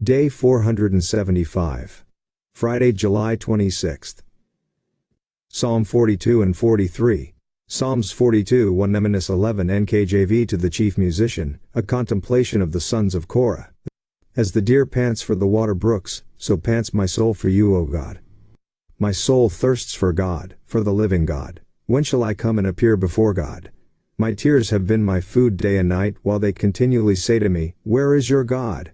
Day 475. Friday, July 26th. Psalm 42 and 43. Psalms 42 1-11 NKJV. To the chief musician, a contemplation of the sons of Korah. As the deer pants for the water brooks, so pants my soul for you, O God. My soul thirsts for God, for the living God. When shall I come and appear before God? My tears have been my food day and night, while they continually say to me, Where is your God?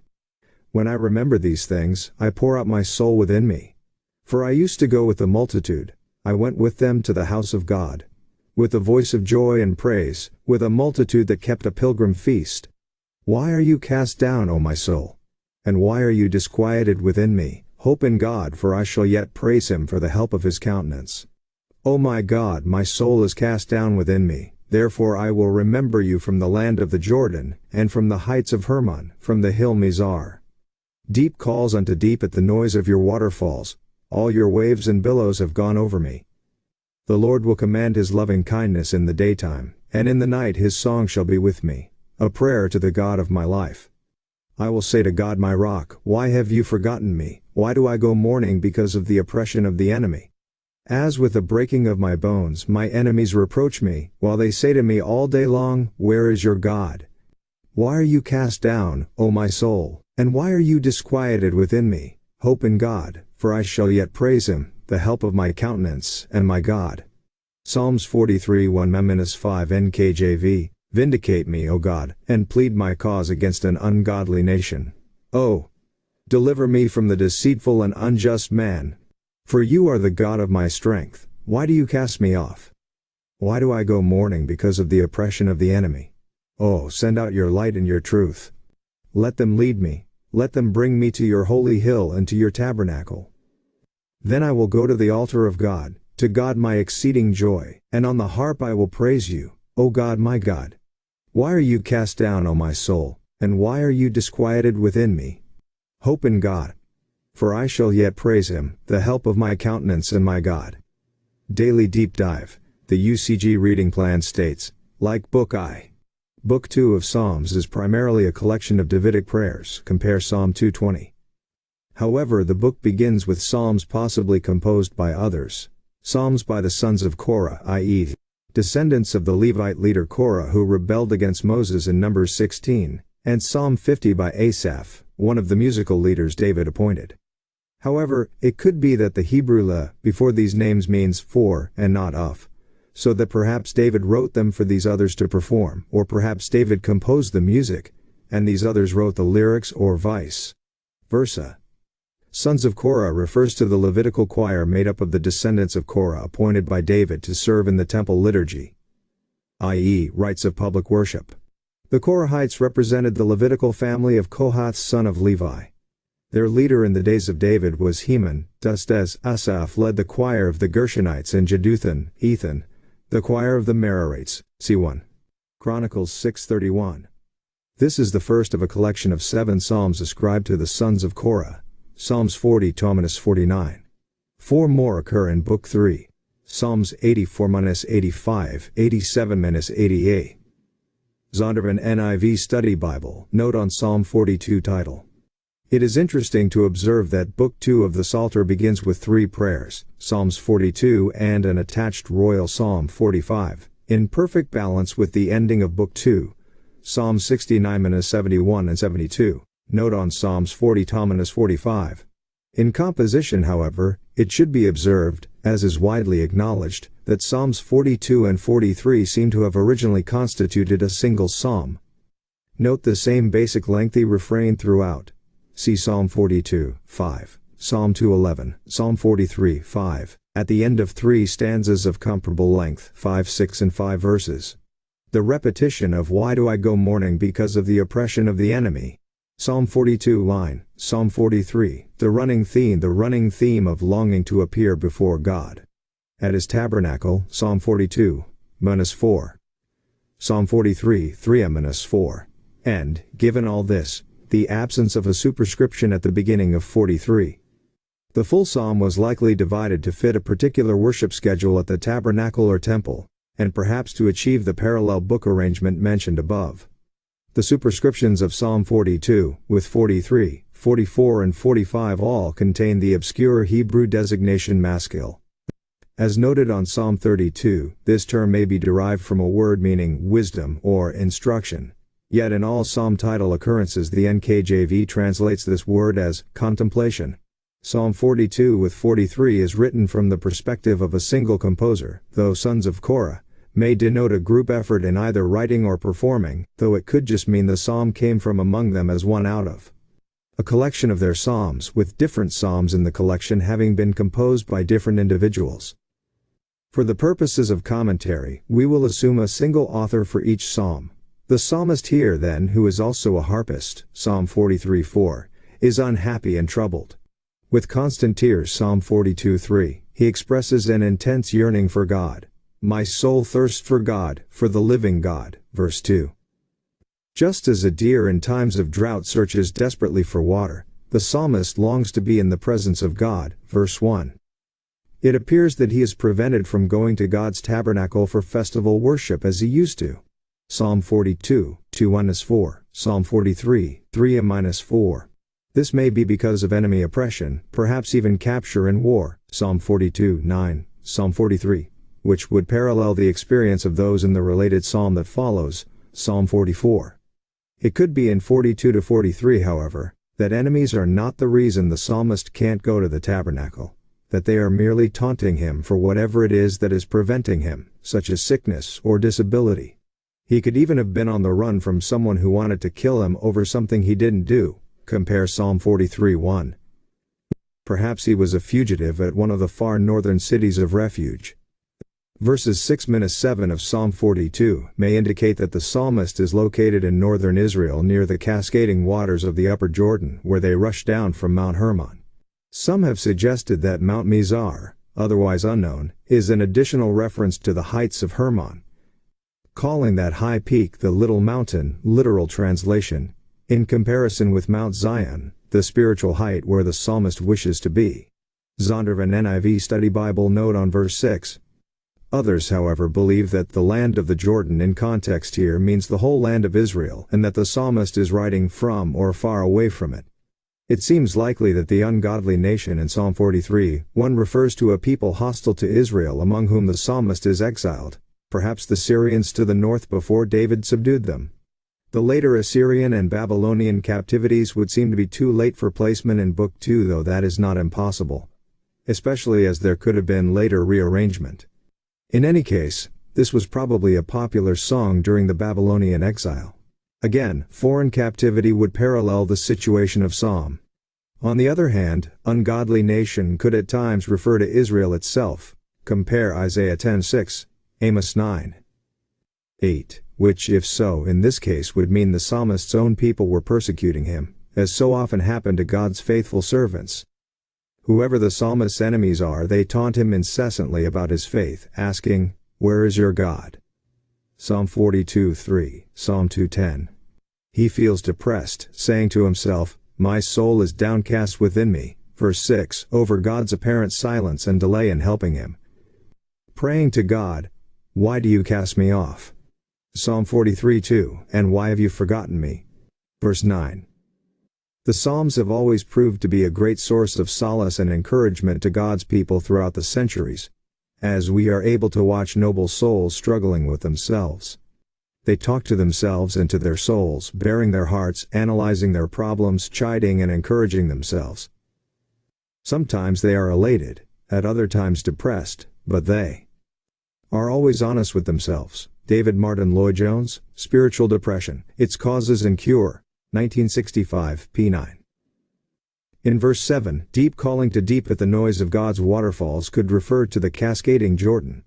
When I remember these things, I pour out my soul within me. For I used to go with the multitude, I went with them to the house of God. With a voice of joy and praise, with a multitude that kept a pilgrim feast. Why are you cast down, O my soul? And why are you disquieted within me? Hope in God, for I shall yet praise him for the help of his countenance. O my God, my soul is cast down within me, therefore I will remember you from the land of the Jordan, and from the heights of Hermon, from the hill Mizar. Deep calls unto deep at the noise of your waterfalls, all your waves and billows have gone over me. The Lord will command his loving kindness in the daytime, and in the night his song shall be with me, a prayer to the God of my life. I will say to God my rock, why have you forgotten me? Why do I go mourning because of the oppression of the enemy? As with the breaking of my bones my enemies reproach me, while they say to me all day long, Where is your God? Why are you cast down, O my soul, and why are you disquieted within me? Hope in God, for I shall yet praise him, the help of my countenance, and my God. Psalms 43 1-5 NKJV. Vindicate me, O God, and plead my cause against an ungodly nation. O, deliver me from the deceitful and unjust man. For you are the God of my strength. Why do you cast me off? Why do I go mourning because of the oppression of the enemy? Oh, send out your light and your truth. Let them lead me, let them bring me to your holy hill and to your tabernacle. Then I will go to the altar of God, to God my exceeding joy, and on the harp I will praise you, O God my God. Why are you cast down, O my soul, and why are you disquieted within me? Hope in God, for I shall yet praise him, the help of my countenance and my God. Daily Deep Dive. The UCG reading plan states, like Book I. Book 2 of Psalms is primarily a collection of Davidic prayers, compare Psalm 220. However, the book begins with psalms possibly composed by others, psalms by the sons of Korah, i.e., descendants of the Levite leader Korah who rebelled against Moses in Numbers 16, and Psalm 50 by Asaph, one of the musical leaders David appointed. However, it could be that the Hebrew la before these names means for and not of, so that perhaps David wrote them for these others to perform, or perhaps David composed the music, and these others wrote the lyrics, or vice versa. Sons of Korah refers to the Levitical choir made up of the descendants of Korah appointed by David to serve in the temple liturgy, i.e., rites of public worship. The Korahites represented the Levitical family of Kohath son of Levi. Their leader in the days of David was Heman, just as Asaph led the choir of the Gershonites, and Jeduthun, Ethan, the choir of the Merarites, see 1 Chronicles 6:31. This is the first of a collection of 7 psalms ascribed to the sons of Korah. Psalms 40-49. 4 more occur in Book 3. Psalms 84-85, 87-88. Zondervan NIV Study Bible. Note on Psalm 42 title. It is interesting to observe that Book 2 of the Psalter begins with 3 prayers, Psalms 42 and an attached royal Psalm 45, in perfect balance with the ending of Book 2, Psalms 69-71 and 72. Note on Psalms 40-45. In composition, however, it should be observed, as is widely acknowledged, that Psalms 42 and 43 seem to have originally constituted a single psalm. Note the same basic lengthy refrain throughout. See Psalm 42, 5, Psalm 211, Psalm 43, 5, at the end of 3 stanzas of comparable length, 5, 6 and 5 verses. The repetition of Why do I go mourning because of the oppression of the enemy? Psalm 42 line, Psalm 43, the running theme of longing to appear before God. At his tabernacle, Psalm 42, -4. Psalm 43, 3-4. And, given all this, the absence of a superscription at the beginning of 43. The full psalm was likely divided to fit a particular worship schedule at the tabernacle or temple, and perhaps to achieve the parallel book arrangement mentioned above. The superscriptions of Psalm 42, with 43, 44 and 45 all contain the obscure Hebrew designation maskil. As noted on Psalm 32, this term may be derived from a word meaning wisdom or instruction. Yet in all psalm title occurrences the NKJV translates this word as contemplation. Psalm 42 with 43 is written from the perspective of a single composer, though sons of Korah may denote a group effort in either writing or performing, though it could just mean the psalm came from among them as one out of a collection of their psalms, with different psalms in the collection having been composed by different individuals. For the purposes of commentary, we will assume a single author for each psalm. The psalmist here then, who is also a harpist, Psalm 43:4, is unhappy and troubled. With constant tears, Psalm 42:3, he expresses an intense yearning for God. My soul thirsts for God, for the living God, verse 2. Just as a deer in times of drought searches desperately for water, the psalmist longs to be in the presence of God, verse 1. It appears that he is prevented from going to God's tabernacle for festival worship as he used to. Psalm 42, 2-4, Psalm 43, 3-4. This may be because of enemy oppression, perhaps even capture and war, Psalm 42, 9, Psalm 43, which would parallel the experience of those in the related psalm that follows, Psalm 44. It could be in 42-43, however, that enemies are not the reason the psalmist can't go to the tabernacle, that they are merely taunting him for whatever it is that is preventing him, such as sickness or disability. He could even have been on the run from someone who wanted to kill him over something he didn't do, compare Psalm 43:1. Perhaps he was a fugitive at one of the far northern cities of refuge. Verses 6-7 of Psalm 42 may indicate that the psalmist is located in northern Israel near the cascading waters of the upper Jordan, where they rush down from Mount Hermon. Some have suggested that Mount Mizar, otherwise unknown, is an additional reference to the heights of Hermon, calling that high peak the Little Mountain, literal translation, in comparison with Mount Zion, the spiritual height where the psalmist wishes to be. Zondervan NIV Study Bible note on verse 6. Others, however, believe that the land of the Jordan in context here means the whole land of Israel, and that the psalmist is writing from or far away from it. It seems likely that the ungodly nation in Psalm 43:1 refers to a people hostile to Israel among whom the psalmist is exiled, perhaps the Syrians to the north before David subdued them. The later Assyrian and Babylonian captivities would seem to be too late for placement in Book 2, though that is not impossible, especially as there could have been later rearrangement. In any case, this was probably a popular song during the Babylonian exile. Again, foreign captivity would parallel the situation of Psalm. On the other hand, ungodly nation could at times refer to Israel itself, compare Isaiah 10:6, Amos 9:8, which if so in this case would mean the psalmist's own people were persecuting him, as so often happened to God's faithful servants. Whoever the psalmist's enemies are, they taunt him incessantly about his faith, asking, "Where is your God?" Psalm 42:3, Psalm 2:10. He feels depressed, saying to himself, "My soul is downcast within me," verse 6, over God's apparent silence and delay in helping him. Praying to God, "Why do you cast me off?" Psalm 43:2, and "Why have you forgotten me?" verse 9. The Psalms have always proved to be a great source of solace and encouragement to God's people throughout the centuries, as we are able to watch noble souls struggling with themselves. They talk to themselves and to their souls, baring their hearts, analyzing their problems, chiding and encouraging themselves. Sometimes they are elated, at other times depressed, but they are always honest with themselves. David Martin Lloyd-Jones, Spiritual Depression, Its Causes and Cure, 1965, p. 9. In verse 7, deep calling to deep at the noise of God's waterfalls could refer to the cascading Jordan.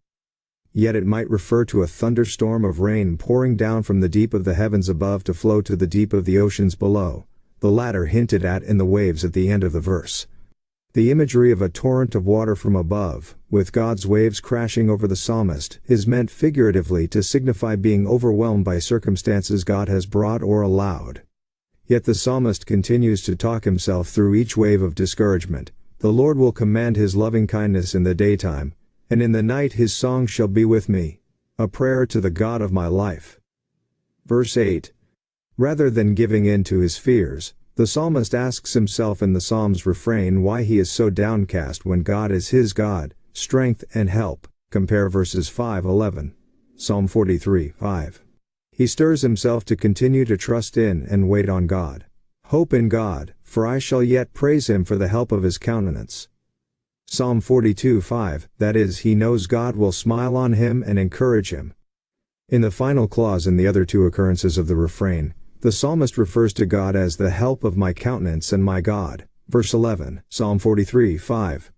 Yet it might refer to a thunderstorm of rain pouring down from the deep of the heavens above to flow to the deep of the oceans below, the latter hinted at in the waves at the end of the verse. The imagery of a torrent of water from above, with God's waves crashing over the psalmist, is meant figuratively to signify being overwhelmed by circumstances God has brought or allowed. Yet the psalmist continues to talk himself through each wave of discouragement. The Lord will command his loving kindness in the daytime, and in the night his song shall be with me, a prayer to the God of my life. Verse 8. Rather than giving in to his fears, The psalmist asks himself in the psalm's refrain why he is so downcast when God is his God, strength and help. Compare verses 5-11. Psalm 43:5. He stirs himself to continue to trust in and wait on God. Hope in God, for I shall yet praise him for the help of his countenance. Psalm 42:5, that is, he knows God will smile on him and encourage him. In the final clause in the other two occurrences of the refrain, the psalmist refers to God as the help of my countenance and my God. Verse 11, Psalm 43:5.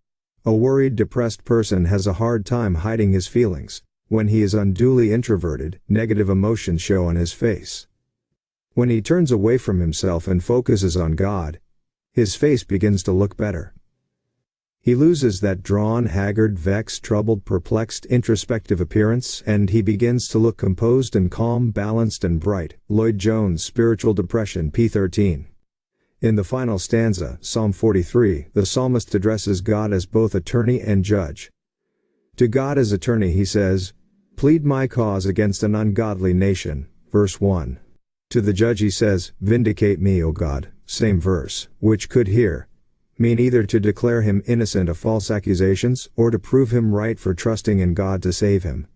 A worried, depressed person has a hard time hiding his feelings. When he is unduly introverted, negative emotions show on his face. When he turns away from himself and focuses on God, his face begins to look better. He loses that drawn, haggard, vexed, troubled, perplexed, introspective appearance, and he begins to look composed and calm, balanced and bright. Lloyd-Jones, Spiritual Depression, p. 13. In the final stanza, Psalm 43, the psalmist addresses God as both attorney and judge. To God as attorney he says, "Plead my cause against an ungodly nation," verse 1. To the judge he says, "Vindicate me, O God," same verse, which could here mean either to declare him innocent of false accusations, or to prove him right for trusting in God to save him.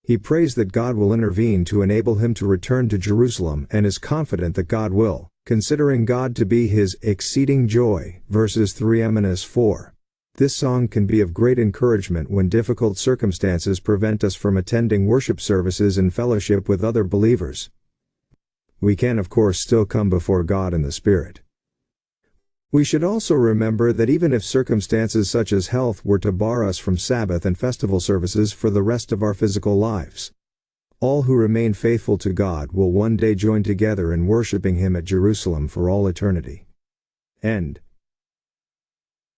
He prays that God will intervene to enable him to return to Jerusalem and is confident that God will, considering God to be his exceeding joy, verses 3-4. This song can be of great encouragement when difficult circumstances prevent us from attending worship services and fellowship with other believers. We can of course still come before God in the Spirit. We should also remember that even if circumstances such as health were to bar us from Sabbath and festival services for the rest of our physical lives, all who remain faithful to God will one day join together in worshiping him at Jerusalem for all eternity. End.